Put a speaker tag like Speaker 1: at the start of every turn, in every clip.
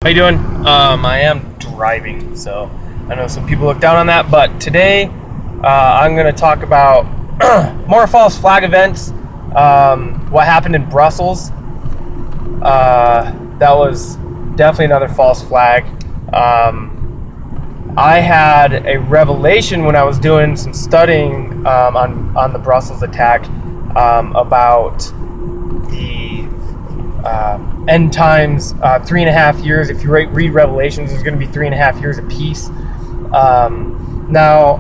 Speaker 1: How you doing? I am driving, so I know some people look down on that, but today I'm going to talk about more false flag events, what happened in Brussels. That was definitely another false flag. I had a revelation when I was doing some studying on the Brussels attack about the end times, 3.5 years. If you read Revelations, there's going to be 3.5 years of peace. Now,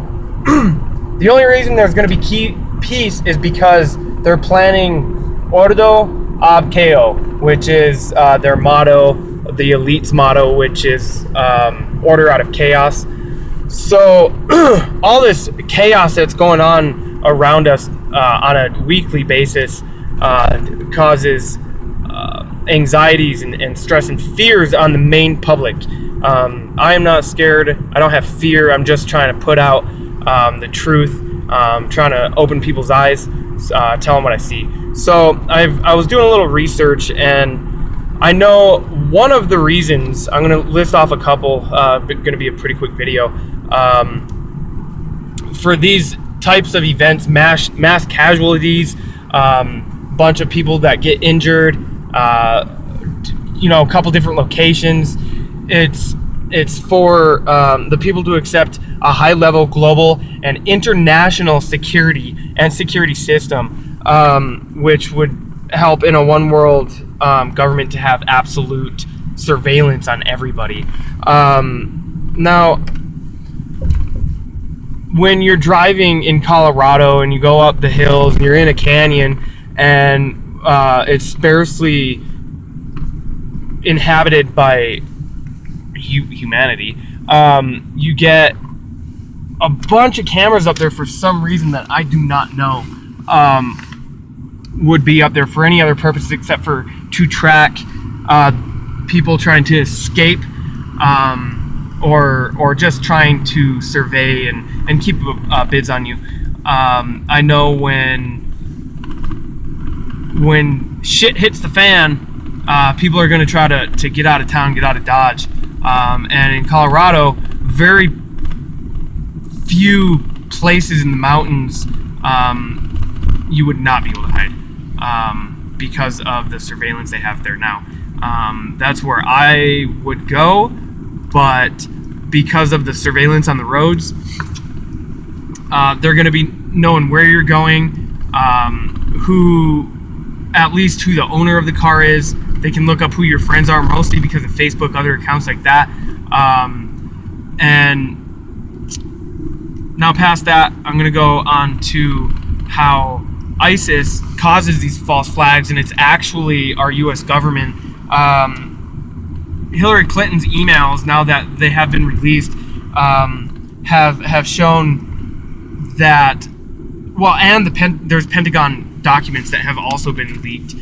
Speaker 1: the only reason there's going to be peace is because they're planning Ordo ab Chaos, which is their motto, the elite's motto, which is order out of chaos. So all this chaos that's going on around us on a weekly basis causes anxieties and stress and fears on the main public. I am not scared. I don't have fear. I'm just trying to put out the truth, trying to open people's eyes, tell them what I see. So I was doing a little research, and I know one of the reasons. I'm going to list off a couple. Going to be a pretty quick video. For these types of events, mass casualties, bunch of people that get injured, a couple different locations. It's for the people to accept a high-level global and international security system, which would help in a one-world government to have absolute surveillance on everybody. Now, when you're driving in Colorado and you go up the hills and you're in a canyon and it's sparsely inhabited by humanity, you get a bunch of cameras up there for some reason that I do not know would be up there for any other purposes except for to track people trying to escape, or just trying to survey and keep bids on you. I know when shit hits the fan, people are going to try to get out of town, get out of Dodge. And in Colorado, very few places in the mountains you would not be able to hide because of the surveillance they have there now. That's where I would go, but because of the surveillance on the roads, they're going to be knowing where you're going, at least who the owner of the car is. They can look up who your friends are, mostly because of Facebook, other accounts like that. And now past that, I'm going to go on to how ISIS causes these false flags, and it's actually our U.S. government. Hillary Clinton's emails, now that they have been released, have shown that, and there's Pentagon documents that have also been leaked,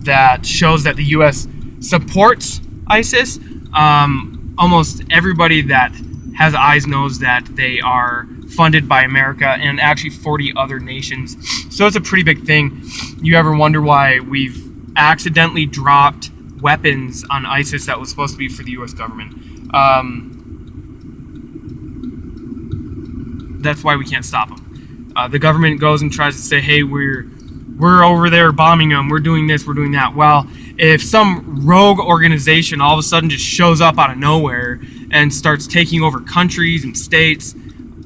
Speaker 1: that shows that the U.S. supports ISIS. Almost everybody that has eyes knows that they are funded by America and actually 40 other nations. So it's a pretty big thing. You ever wonder why we've accidentally dropped weapons on ISIS that was supposed to be for the U.S. government? That's why we can't stop them. The government goes and tries to say, hey, we're over there bombing them, we're doing this, we're doing that. Well, if some rogue organization all of a sudden just shows up out of nowhere and starts taking over countries and states,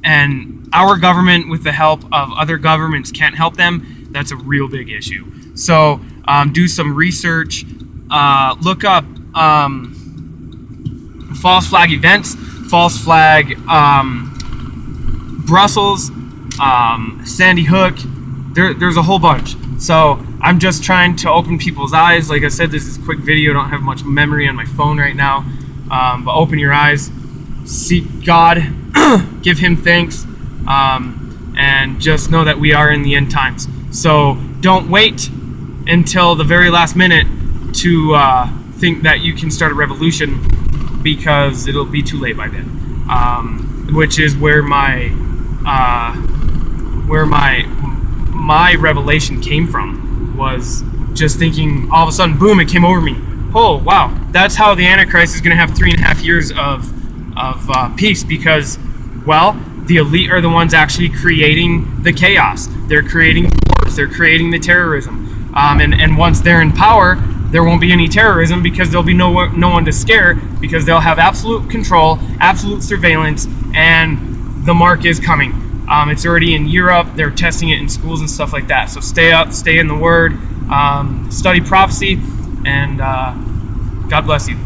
Speaker 1: and our government with the help of other governments can't help them, that's a real big issue. So do some research, look up false flag events, false flag Brussels, Sandy Hook. There's a whole bunch. So I'm just trying to open people's eyes. Like I said, this is a quick video. I don't have much memory on my phone right now. But open your eyes, seek God, give him thanks, and just know that we are in the end times. So don't wait until the very last minute to think that you can start a revolution, because it'll be too late by then. Which is where my revelation came from, was just thinking all of a sudden, boom, it came over me. oh wow, that's how the Antichrist is going to have 3.5 years of peace, because, well, the elite are the ones actually creating the chaos. They're creating wars. They're creating the terrorism. And once they're in power, there won't be any terrorism, because there'll be no one to scare, because they'll have absolute control, absolute surveillance, and the mark is coming. It's already in Europe. They're testing it in schools and stuff like that. So stay up, stay in the Word, study prophecy, and God bless you.